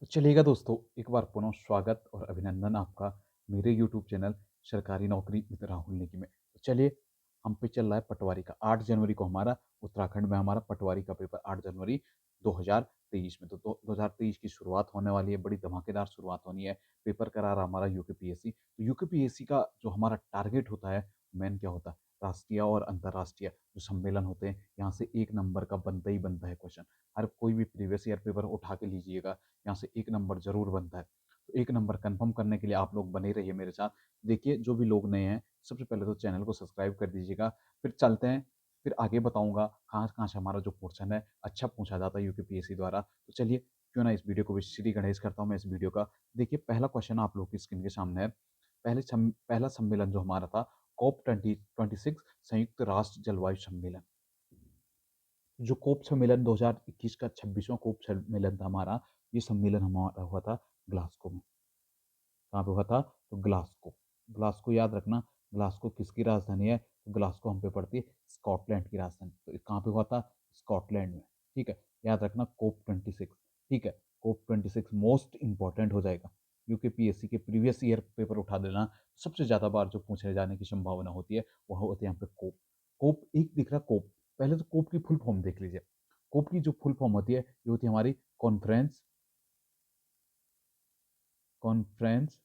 तो चलिएगा दोस्तों, एक बार पुनः स्वागत और अभिनंदन आपका मेरे यूट्यूब चैनल सरकारी नौकरी विद राहुल नेगी में। तो चलिए, हम पे चल रहा है पटवारी का। 8 जनवरी को हमारा उत्तराखंड में हमारा पटवारी का पेपर 8 जनवरी 2023 में। तो 2023 की शुरुआत होने वाली है, बड़ी धमाकेदार शुरुआत होनी है। पेपर करा रहा हमारा यूकेपीएससी। तो यूकेपीएससी का जो हमारा टारगेट होता है, मेन क्या होता है? राष्ट्रीय और अंतर्राष्ट्रीय जो सम्मेलन होते हैं, यहाँ से 1 नंबर का बनता ही बनता है क्वेश्चन। हर कोई भी प्रीवियस ईयर पेपर उठा के लीजिएगा, यहाँ से 1 नंबर ज़रूर बनता है। तो 1 नंबर कन्फर्म करने के लिए आप लोग बने रहिए मेरे साथ। देखिए, जो भी लोग नए हैं, सबसे पहले तो चैनल को सब्सक्राइब कर दीजिएगा। फिर चलते हैं, फिर आगे बताऊँगा कहाँ-कहाँ से हमारा जो पोर्शन है, अच्छा पूछा जाता है यूपीपीएससी द्वारा। तो चलिए, क्यों ना इस वीडियो को भी श्री गणेश करता हूँ मैं इस वीडियो का। देखिए, पहला क्वेश्चन आप लोग की स्क्रीन के सामने है। पहला सम्मेलन जो हमारा था, कॉप 26 संयुक्त राष्ट्र जलवायु सम्मेलन। जो कोप सम्मेलन 2021 का 26वां कोप सम्मेलन था हमारा, ये सम्मेलन हमारा हुआ था ग्लासगो में। कहाँ पे हुआ था? तो ग्लासगो। ग्लासगो याद रखना, ग्लासगो किसकी राजधानी है? तो ग्लासगो हम पे पड़ती है स्कॉटलैंड की राजधानी। तो ये कहाँ पे हुआ था? स्कॉटलैंड में। ठीक है, याद रखना कोप 26। ठीक है, कोप 26 मोस्ट इंपॉर्टेंट हो जाएगा। यूकेपीएससी के प्रीवियस ईयर पेपर उठा देना, सबसे ज़्यादा बार जो पूछे जाने की संभावना होती है, वह होती है यहाँ पे कोप। कोप एक दिख रहा कोप। पहले तो कोप की फुल फॉर्म देख लीजिए। कोप की जो फुल फॉर्म होती है, ये होती है हमारी conference conference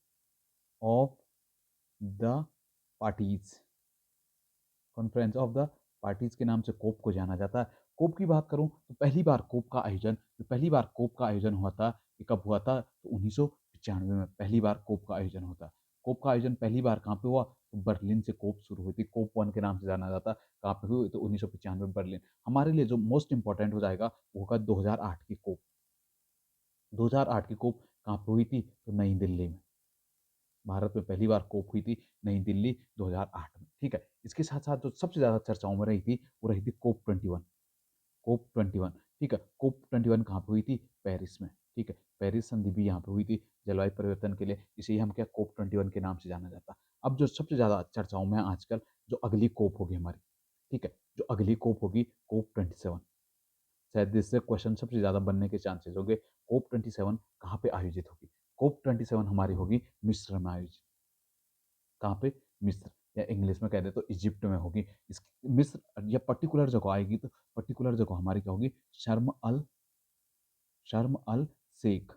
of the parties. Conference of the parties के नाम से कोप को जाना जाता है। कोप की बात करूं तो पहली बार कोप का आयोजन हुआ था, ये कब हुआ था? तो 1995 में पहली बार कोप का आयोजन होता है। कोप का आयोजन पहली बार कहाँ पे हुआ? तो बर्लिन से कोप शुरू हुई थी। कोप 1 के नाम से जाना जाता। कहाँ पे हुई? तो 1995 बर्लिन। हमारे लिए जो मोस्ट इंपॉर्टेंट हो जाएगा, वो होगा 2008 की कोप। 2008 की कोप कहाँ पे हुई थी? तो नई दिल्ली में। भारत में पहली बार कोप हुई थी नई दिल्ली 2008 में। ठीक है, इसके साथ साथ जो सबसे ज़्यादा चर्चाओं में रही थी, वो रही थी कोप 21। कोप 21। ठीक है, कोप 21 कहाँ पे हुई थी? पेरिस में। ठीक है, पेरिस संधि भी यहाँ पे हुई थी जलवायु परिवर्तन के लिए। इसे ही हम क्या कोप 21 के नाम से जाना जाता। अब जो सबसे ज़्यादा चर्चाओं में है आजकल, जो अगली कोप होगी हमारी। ठीक है, जो अगली कोप होगी कोप 27। शायद इससे क्वेश्चन सबसे ज़्यादा बनने के चांसेस होंगे। कोप 27 कहाँ पे आयोजित होगी? कोप 27 हमारी होगी मिस्र में आयोजित। कहाँ पे? मिस्र, या इंग्लिश में कह दे तो इजिप्ट में होगी। इस मिस्र या पर्टिकुलर जगह आएगी तो पर्टिकुलर जगह हमारी क्या होगी? शर्म अल शेख।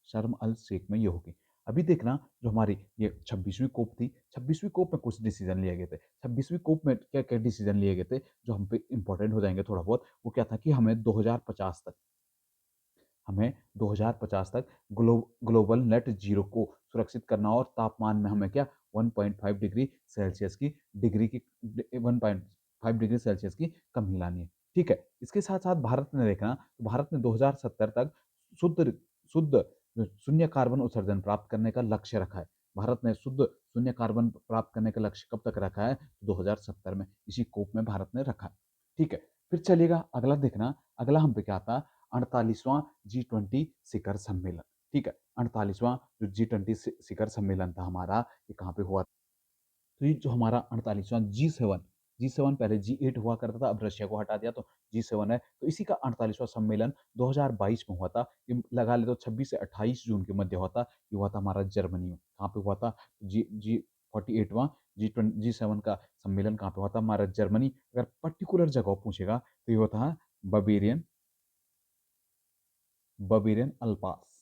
शर्म अल शेख में ये होगी। अभी देखना, जो हमारी ये 26वीं कोप थी, 26वीं कोप में कुछ डिसीजन लिए गए थे। 26वीं कोप में क्या क्या डिसीजन लिए गए थे जो हम पे इंपॉर्टेंट हो जाएंगे थोड़ा बहुत? वो क्या था कि हमें 2050 तक ग्लोबल नेट जीरो को सुरक्षित करना, और तापमान में हमें क्या 1.5 डिग्री सेल्सियस की 1.5 डिग्री सेल्सियस की कमी लानी है। ठीक है, इसके साथ साथ भारत ने देखना, भारत ने 2070 तक शुद्ध शुद्ध शून्य कार्बन उत्सर्जन प्राप्त करने का लक्ष्य रखा है। भारत ने शुद्ध शून्य कार्बन प्राप्त करने का लक्ष्य कब तक रखा है? 2070 में। इसी कोप में भारत ने रखा है। ठीक है, फिर चलिएगा अगला देखना। अगला हम पे क्या आता? 48वां G20 शिखर सम्मेलन। ठीक है, 48वां जो G20 शिखर सम्मेलन था हमारा, ये कहाँ पे हुआ? तो ये जो हमारा 48वां G7, पहले G8 हुआ करता था, अब रशिया को हटा दिया तो G7 है। तो इसी का 48वां सम्मेलन 2022 में हुआ था। ये लगा ले तो 26 से 28 जून के मध्य हुआ था। ये हुआ था हमारा जर्मनी में। कहाँ पे हुआ था? जी 48वां G7 का सम्मेलन कहाँ पे हुआ था? हमारा जर्मनी। अगर पर्टिकुलर जगह पूछेगा तो ये होता है बवेरियन बवेरियन अल्पास।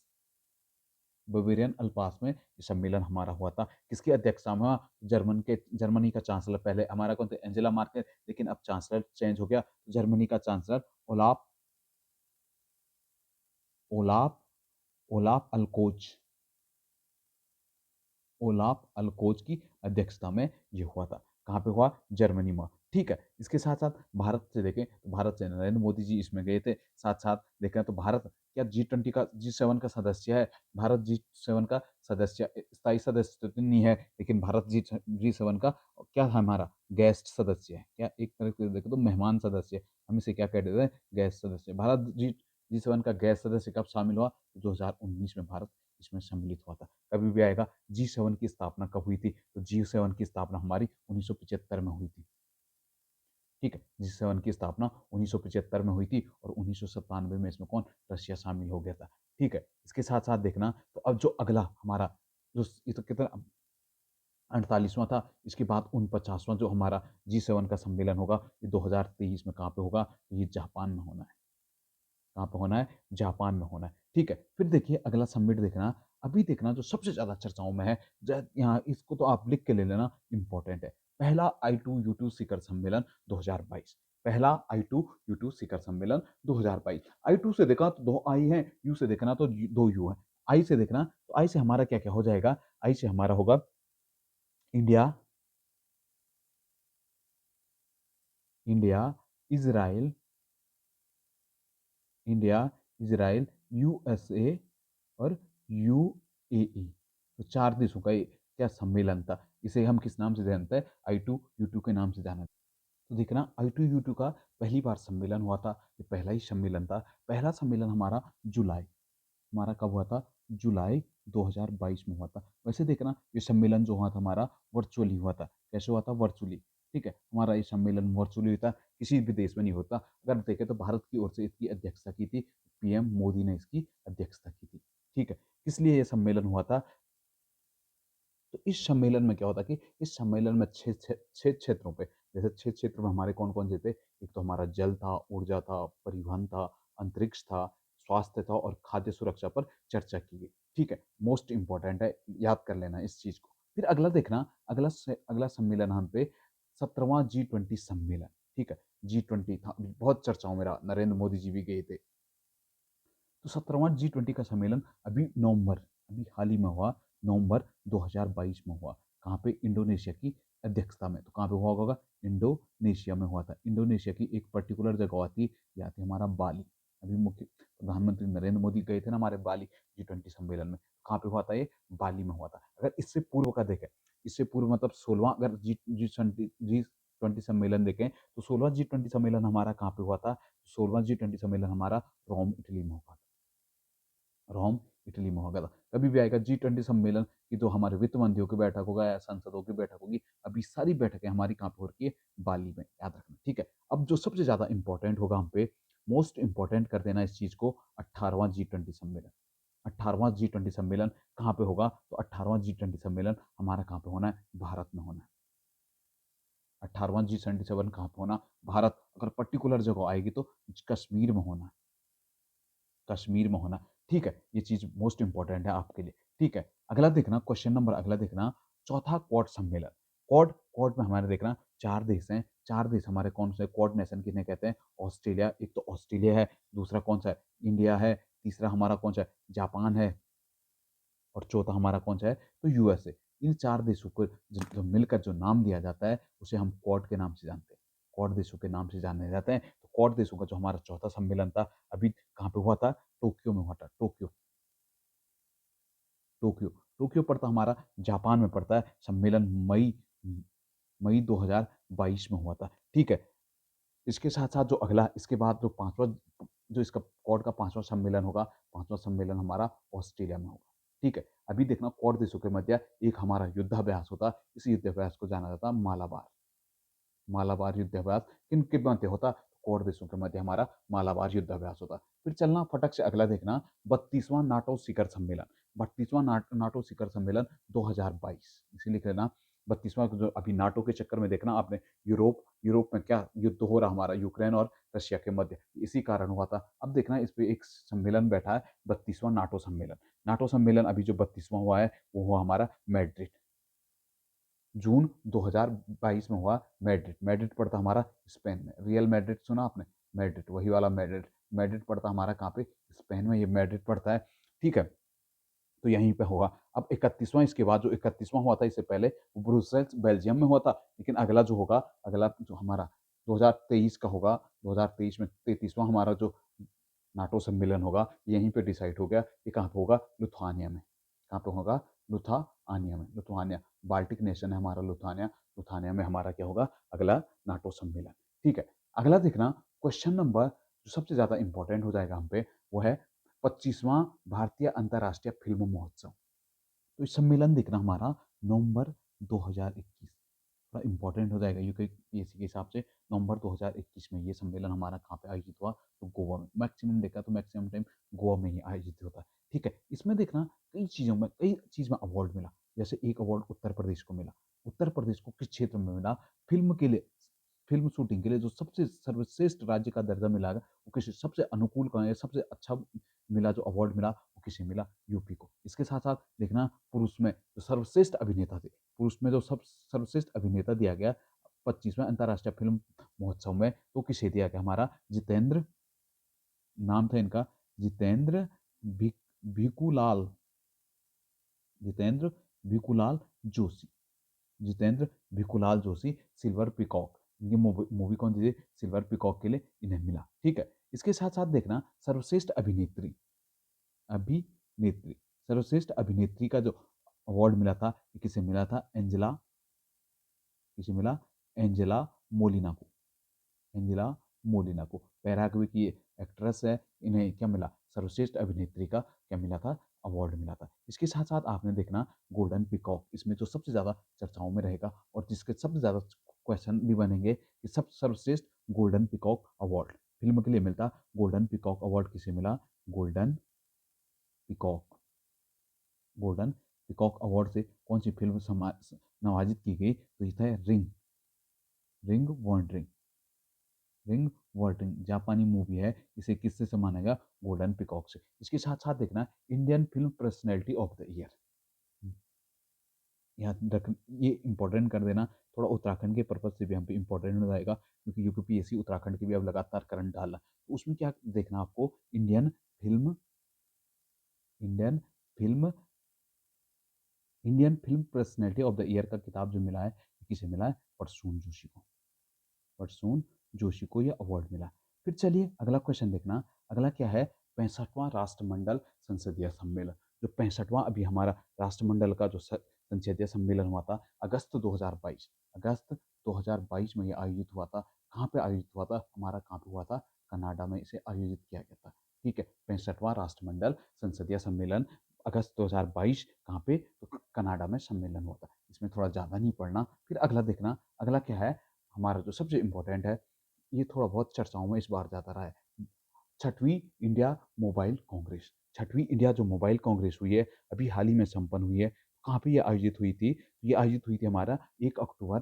बवेरियन अल्पास में ये सम्मेलन हमारा हुआ था। किसकी अध्यक्षता में हुआ? जर्मनी का चांसलर, पहले हमारा कौन थे? एंजेला मार्केल, लेकिन अब चांसलर चेंज हो गया। जर्मनी का चांसलर ओलाफ ओलाफ ओलाफ अल्कोज ओलाफ अल्कोज की अध्यक्षता में ये हुआ था। कहाँ पे हुआ? जर्मनी में। ठीक है, इसके साथ साथ भारत से देखें तो भारत से नरेंद्र मोदी जी इसमें गए थे। साथ साथ देखें तो भारत क्या G20 का G7 का सदस्य है? भारत G7 का सदस्य, स्थायी सदस्य तो नहीं है, लेकिन भारत G7 का क्या है? हमारा गेस्ट सदस्य है। क्या एक तरह से देखें तो मेहमान सदस्य। हम इसे क्या कह देते हैं? गेस्ट सदस्य। भारत G7 का गेस्ट सदस्य कब शामिल हुआ? 2019 में भारत इसमें सम्मिलित हुआ था। कभी भी आएगा G7 की स्थापना कब हुई थी? तो G7 की स्थापना हमारी 1975 में हुई थी। ठीक है, G7 की स्थापना 1975 में हुई थी, और 1997 में इसमें कौन? रशिया शामिल हो गया था। ठीक है। इसके साथ-साथ देखना तो अब जो अगला हमारा जो ये तो कितना 48वां था, इसके बाद 49वां जो हमारा G7 का सम्मेलन होगा, ये 2023 में कहाँ पे होगा? ये जापान में होना है। कहाँ पे होना है? जापान में होना है, ठीक है। फिर देखिए अगला समिट देखना, अभी देखना जो सबसे ज़्यादा चर्चाओं में है, ज यहाँ इसको तो आप लिख के ले लेना, इम्पोर्टेंट है। पहला I2U2 शिखर सम्मेलन 2022, पहला I2U2 शिखर सम्मेलन 2022। I2 से देखा तो 2 आई हैं, U से देखना तो 2 यू हैं। I से देखना, तो I से हमारा क्या-क्या हो जाएगा? I से हमारा होगा India, India, Israel, India, Israel, USA और यूएई। तो 4 देशों का ये क्या सम्मेलन था। इसे हम किस नाम से जानते हैं? I2U2 के नाम से जाना। तो देखना I2U2 का पहली बार सम्मेलन हुआ था, ये पहला ही सम्मेलन था। पहला सम्मेलन हमारा जुलाई, हमारा कब हुआ था? जुलाई 2022 में हुआ था। वैसे देखना ये सम्मेलन जो हुआ था हमारा वर्चुअली हुआ था। कैसे हुआ था? वर्चुअली, ठीक है। हमारा ये सम्मेलन वर्चुअली हुआ था, किसी भी देश में नहीं होता। अगर देखें तो भारत की ओर से इसकी अध्यक्षता की थी, पीएम मोदी ने इसकी अध्यक्षता की थी, ठीक है। किस लिए ये सम्मेलन हुआ था? तो इस सम्मेलन में क्या होता कि इस सम्मेलन में 6 क्षेत्रों पे, जैसे 6 क्षेत्र में हमारे कौन-कौन से थे? एक तो हमारा जल था, ऊर्जा था, परिवहन था, अंतरिक्ष था, स्वास्थ्य था और खाद्य सुरक्षा पर चर्चा की गई। ठीक है, मोस्ट इम्पोर्टेंट है, याद कर लेना इस चीज़ को। फिर अगला देखना, अगला सम्मेलन हम पे 17वां G20 सम्मेलन, ठीक है? G20 था, बहुत चर्चाओं में रहा, नरेंद्र मोदी जी भी गए थे। तो 17वां G20 का सम्मेलन अभी हाल ही में हुआ, नवंबर 2022 में हुआ। कहाँ पे? इंडोनेशिया की अध्यक्षता में। तो कहाँ पे हुआ होगा? इंडोनेशिया में हुआ था। इंडोनेशिया की एक पर्टिकुलर जगह आती, ये आती हमारा बाली। अभी मुख्य प्रधानमंत्री नरेंद्र मोदी गए थे ना हमारे बाली G20 सम्मेलन में। कहाँ पे हुआ था ये? बाली में हुआ था। अगर इससे पूर्व का देखें, इससे पूर्व मतलब 16वां, अगर जी 20 सम्मेलन देखें, तो 16वां G20 सम्मेलन हमारा कहाँ पे हुआ था? 16वां G20 सम्मेलन हमारा रोम, इटली में हुआ था। रोम, इटली में होगा था। कभी भी आएगा G20 सम्मेलन की, तो हमारे वित्त मंत्रियों की बैठक होगा या सांसदों की बैठक होगी। अभी सारी बैठकें हमारी कहाँ पे हो रही है? बाली में, याद रखना, ठीक है। अब जो सबसे ज़्यादा इम्पोर्टेंट होगा हम पे, मोस्ट इम्पोर्टेंट कर देना इस चीज़ को, 18वां G20 सम्मेलन। 18वां G20 सम्मेलन कहाँ पे होगा? तो 18वां G20 सम्मेलन हमारा कहाँ पे होना है? भारत में होना है। 18वां G77 कहाँ पे होना? भारत। अगर पर्टिकुलर जगह आएगी तो कश्मीर में होना है। कश्मीर में होना, ठीक है। ये चीज़ मोस्ट इम्पोर्टेंट है आपके लिए, ठीक है। अगला देखना, क्वेश्चन नंबर अगला देखना, चौथा क्वाड सम्मेलन। क्वाड क्वाड में हमारे देखना 4 देश हैं, 4 देश हमारे कौन से? क्वाड नेशन किन्हें कहते हैं? ऑस्ट्रेलिया, एक तो ऑस्ट्रेलिया है, दूसरा कौन-सा है? इंडिया है, तीसरा हमारा कौन-सा है? जापान है और चौथा हमारा कौन-सा है? तो यूएसए। इन 4 देशों को जो जो मिलकर जो नाम दिया जाता है, उसे हम क्वाड के नाम से जानते हैं। क्वाड देशों के नाम से जाने जाते हैं। तो क्वाड देशों का जो हमारा चौथा सम्मेलन था, अभी कहाँ पे हुआ था? टोक्यो में हुआ था। टोक्यो टोक्यो पड़ता हमारा जापान में पड़ता है। सम्मेलन मई 2022 में हुआ था, ठीक है। इसके साथ-साथ जो अगला, इसके बाद जो 5वां, जो इसका क्वाड का 5वां सम्मेलन होगा, 5वां सम्मेलन हमारा ऑस्ट्रेलिया में होगा, ठीक है। अभी देखना क्वाड देशों के मध्य एक हमारा युद्धाभ्यास होता है, इस युद्धाभ्यास को जाना जाता है मालाबार। मालाबार युद्धाभ्यास किनके मध्य होता? क्वाड देशों के मध्य हमारा मालाबार युद्धाभ्यास होता। फिर चलना फटक से अगला देखना, 32वां नाटो शिखर सम्मेलन। 32वां नाटो शिखर सम्मेलन 2022, इसे लिख लेना। 32वां जो अभी नाटो के चक्कर में देखना आपने, यूरोप यूरोप में क्या युद्ध हो रहा हमारा, यूक्रेन और रशिया के मध्य, इसी कारण हुआ था। अब देखना इस पे एक सम्मेलन बैठा है, 32वां नाटो सम्मेलन। नाटो सम्मेलन अभी जो 32वां हुआ है, वो हुआ हमारा मैड्रिड, जून 2022 में हुआ मैड्रिड। मैड्रिड पड़ता हमारा स्पेन में। रियल मैड्रिड सुना आपने? मैड्रिड, वही वाला मैड्रिड। मैड्रिड पड़ता हमारा कहाँ पे? स्पेन में ये मैड्रिड पड़ता है, ठीक है। तो यहीं पे होगा। अब 31वां, इसके बाद जो 31वां हुआ था इससे पहले, वो ब्रुसेल्स बेल्जियम में हुआ था। लेकिन अगला जो होगा, अगला जो हमारा 2023 का होगा, 2023 में 33वां हमारा जो नाटो सम्मेलन होगा, यहीं पे डिसाइड हो गया। ये कहाँ पे होगा? लिथुआनिया में। कहाँ पे होगा? लुथानिया में। लुथुआनिया बाल्टिक नेशन है हमारा, लुथानिया। लुथानिया में हमारा क्या होगा? अगला नाटो सम्मेलन, ठीक है। अगला देखना, क्वेश्चन नंबर जो सबसे ज़्यादा इंपॉर्टेंट हो जाएगा हम पे, वो है 25वां भारतीय अंतर्राष्ट्रीय फिल्म महोत्सव। तो ये सम्मेलन देखना हमारा नवंबर 2021, थोड़ा इंपॉर्टेंट हो जाएगा यूपीएससी के हिसाब से। नवंबर 2021 में ये सम्मेलन हमारा कहाँ पे आयोजित हुआ, तो गोवा में। मैक्सिमम देखा तो मैक्सिमम टाइम गोवा में ही आयोजित होता है। ठीक है, इसमें देखना कई चीज़ में अवार्ड मिला। जैसे एक अवार्ड उत्तर प्रदेश को मिला। उत्तर प्रदेश को किस क्षेत्र में मिला? फिल्म के लिए, फिल्म शूटिंग के लिए जो सबसे सर्वश्रेष्ठ राज्य का दर्जा मिला है, वो किसी सबसे अनुकूल का है, सबसे अच्छा मिला, जो अवार्ड मिला वो किसे मिला? यूपी को। इसके साथ साथ देखना, पुरुष में जो सर्वश्रेष्ठ अभिनेता थे, पुरुष में जो सब सर्वश्रेष्ठ अभिनेता दिया गया 25वें अंतर्राष्ट्रीय फिल्म महोत्सव में, तो किसे दिया गया? हमारा जितेंद्र, नाम था इनका जितेंद्र भिक भिकुलाल, जितेंद्र भिकुलाल जोशी, जितेंद्र भिकुलाल जोशी, सिल्वर पिकॉक। ये मूवी कौन सी थी? सिल्वर पिकॉक के लिए इन्हें मिला। ठीक है, इसके साथ साथ देखना, सर्वश्रेष्ठ अभिनेत्री, अभिनेत्री सर्वश्रेष्ठ अभिनेत्री का जो अवार्ड मिला था, ये किसे मिला था? किसे मिला? एंजेला मोलिना को। एंजेला मोलिना को, पैराग्वे की एक्ट्रेस है, इन्हें क्या मिला? सर्वश्रेष्ठ अभिनेत्री का क्या मिला था? अवार्ड मिला था। इसके साथ साथ आपने देखना गोल्डन पिकॉक, इसमें जो सबसे ज़्यादा चर्चाओं में रहेगा और जिसके सबसे ज़्यादा क्वेश्चन भी बनेंगे कि सब सर्वश्रेष्ठ गोल्डन पिकॉक अवार्ड फिल्म के लिए मिलता। गोल्डन पिकॉक अवार्ड किसे मिला? Golden peacock, golden peacock award से कौन सी फिल्म नवाजित की गई? तो ये था रिंग, रिंग वॉन्डरिंग, रिंग वर्टिंग जापानी मूवी है। इसे किससे सम्माना गया? गोल्डन पिकॉक से। इसके साथ साथ देखना, Indian film personality of the year, यहाँ रख, ये इंपॉर्टेंट कर देना। थोड़ा उत्तराखंड के पर्पज से भी हम पे इंपॉर्टेंट हो जाएगा, क्योंकि यूपीएससी उत्तराखंड की भी अब लगातार करंट डाल रहा है। तो उसमें क्या देखना आपको? Film Indian film Indian film personality of the year का किताब जो मिला है, किसे मिला है? परसून जोशी को। परसून जोशी को यह अवार्ड मिला। फिर चलिए अगला क्वेश्चन देखना। अगला क्या है? 65वां राष्ट्रमंडल संसदीय सम्मेलन। जो 65वां अभी हमारा राष्ट्रमंडल का जो संसदीय सम्मेलन हुआ था अगस्त 2022, अगस्त 2022 में ये आयोजित हुआ था। कहाँ पे आयोजित हुआ था? हमारा कहाँ पे हुआ था? कनाडा में इसे आयोजित किया गया था। ठीक है, 65वां राष्ट्रमंडल संसदीय सम्मेलन अगस्त 2022 कहाँ पे? तो कनाडा में सम्मेलन हुआ था। इसमें थोड़ा ज़्यादा नहीं पढ़ना। फिर अगला देखना, अगला क्या है? हमारा जो सबसे इम्पोर्टेंट है, ये थोड़ा बहुत चर्चाओं में इस बार ज़्यादा रहा है, छठवीं इंडिया मोबाइल कांग्रेस। छठवीं इंडिया जो मोबाइल कांग्रेस हुई है, अभी हाल ही में संपन्न हुई है। कहाँ पे ये आयोजित हुई थी? ये आयोजित हुई थी हमारा 1 अक्टूबर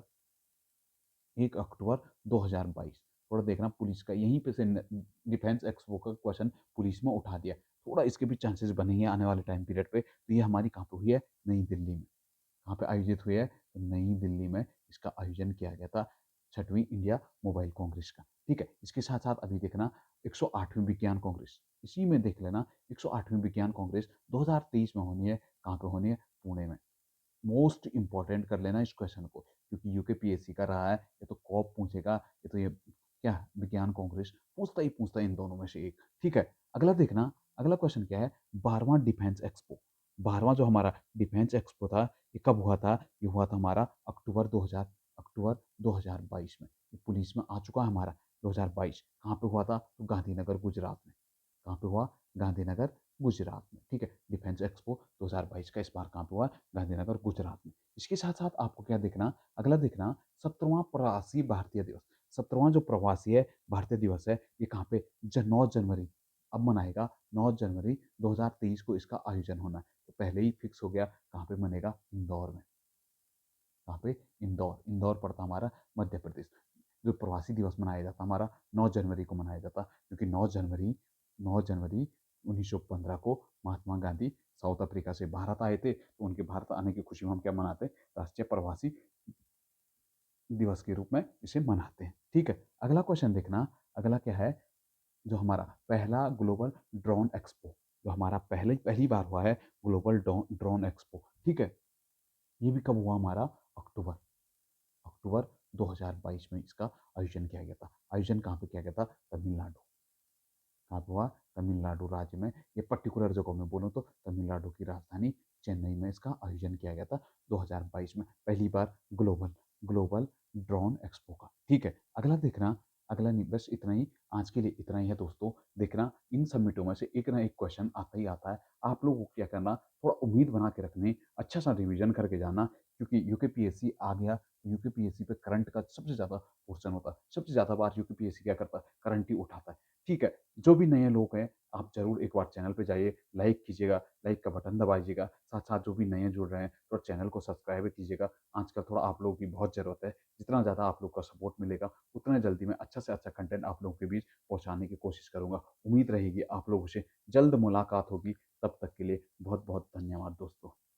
2022। थोड़ा देखना, पुलिस का यहीं पे से डिफेंस एक्सपो का क्वेश्चन पुलिस में उठा दिया। थोड़ा इसके भी चांसेस बनेंगे आने वाले टाइम पीरियड पे। तो ये हमारी कहाँ पे हुई है? नई दिल्ली में। कहाँ पे आयोजित हुई है? तो नई दिल्ली में इसका आयोजन किया गया था, छठवीं इंडिया मोबाइल कांग्रेस का। ठीक है, इसके साथ साथ अभी देखना 108वीं विज्ञान कांग्रेस, इसी में देख लेना 108वीं विज्ञान कांग्रेस 2023 में होनी है। कहाँ पे होनी है? पुणे में। मोस्ट इंपॉर्टेंट कर लेना इस क्वेश्चन को, क्योंकि यूकेपीएससी का रहा है, ये तो कॉप पूछेगा, ये तो ये क्या विज्ञान कांग्रेस पूछता है इन दोनों में से एक। ठीक है, अगला देखना, अगला क्वेश्चन क्या है? 12वां डिफेंस एक्सपो। 12वां जो हमारा डिफेंस एक्सपो था, ये कब हुआ था? ये हुआ था हमारा अक्टूबर 2022 में। ये पुलिस में आ चुका है हमारा 2022। कहाँ पे हुआ था? तो गांधीनगर गुजरात में। कहाँ पे हुआ? गांधीनगर गुजरात में। ठीक है, डिफेंस एक्सपो 2022 का इस बार कहाँ पे हुआ? गांधीनगर गुजरात में। इसके साथ साथ आपको क्या देखना? अगला देखना 17वां प्रवासी भारतीय दिवस। 17वां जो प्रवासी है भारतीय दिवस है, ये कहाँ पे? 9 जनवरी अब मनाएगा। 9 जनवरी 2023 को इसका आयोजन होना है। तो पहले ही फिक्स हो गया, कहाँ पे मनेगा? इंदौर में। कहाँ पे? इंदौर। इंदौर पड़ता हमारा मध्य प्रदेश। जो प्रवासी दिवस मनाया जाता हमारा 9 जनवरी को मनाया जाता, क्योंकि 9 जनवरी 1915 को महात्मा गांधी साउथ अफ्रीका से भारत आए थे। तो उनके भारत आने की खुशी में हम क्या मनाते हैं? राष्ट्रीय प्रवासी दिवस के रूप में इसे मनाते हैं। ठीक है, अगला क्वेश्चन देखना। अगला क्या है? जो हमारा पहला ग्लोबल ड्रोन एक्सपो, जो हमारा पहली बार हुआ है ग्लोबल ड्रोन एक्सपो। ठीक है, ये भी कब हुआ हमारा? अक्टूबर अक्टूबर 2022 में इसका आयोजन किया गया था। आयोजन कहाँ पे किया गया था? तमिलनाडु। कहाँ पे हुआ? तमिलनाडु राज्य में। ये पर्टिकुलर जगह में बोलूँ तो तमिलनाडु की राजधानी चेन्नई में इसका आयोजन किया गया था 2022 में, पहली बार ग्लोबल ग्लोबल ड्रोन एक्सपो का। ठीक है, अगला देखना, अगला नहीं, बस इतना ही, आज के लिए इतना ही है दोस्तों। देखना इन सबमिटों में से एक ना एक क्वेश्चन आता ही आता है। आप लोगों को क्या करना, थोड़ा उम्मीद बना के रखनी, अच्छा-सा रिवीजन करके जाना, क्योंकि यूकेपीएससी आ गया, यूकेपीएससी पे करंट का सबसे ज़्यादा क्वेश्चन होता है। सबसे ज़्यादा बार यूकेपीएससी क्या करता है, करंट ही उठाता है। ठीक है, जो भी नए लोग हैं, आप ज़रूर एक बार चैनल पे जाइए, लाइक कीजिएगा, लाइक का बटन दबाइएगा, साथ-साथ जो भी नए जुड़ रहे हैं, तो चैनल को सब्सक्राइब भी कीजिएगा। आजकल थोड़ा आप लोगों की बहुत ज़रूरत है, जितना ज़्यादा आप लोग का सपोर्ट मिलेगा, उतना जल्दी मैं अच्छा से अच्छा कंटेंट आप लोगों के बीच पहुँचाने की कोशिश करूँगा। उम्मीद रहेगी आप लोगों से जल्द मुलाकात होगी, तब तक के लिए बहुत-बहुत धन्यवाद दोस्तों।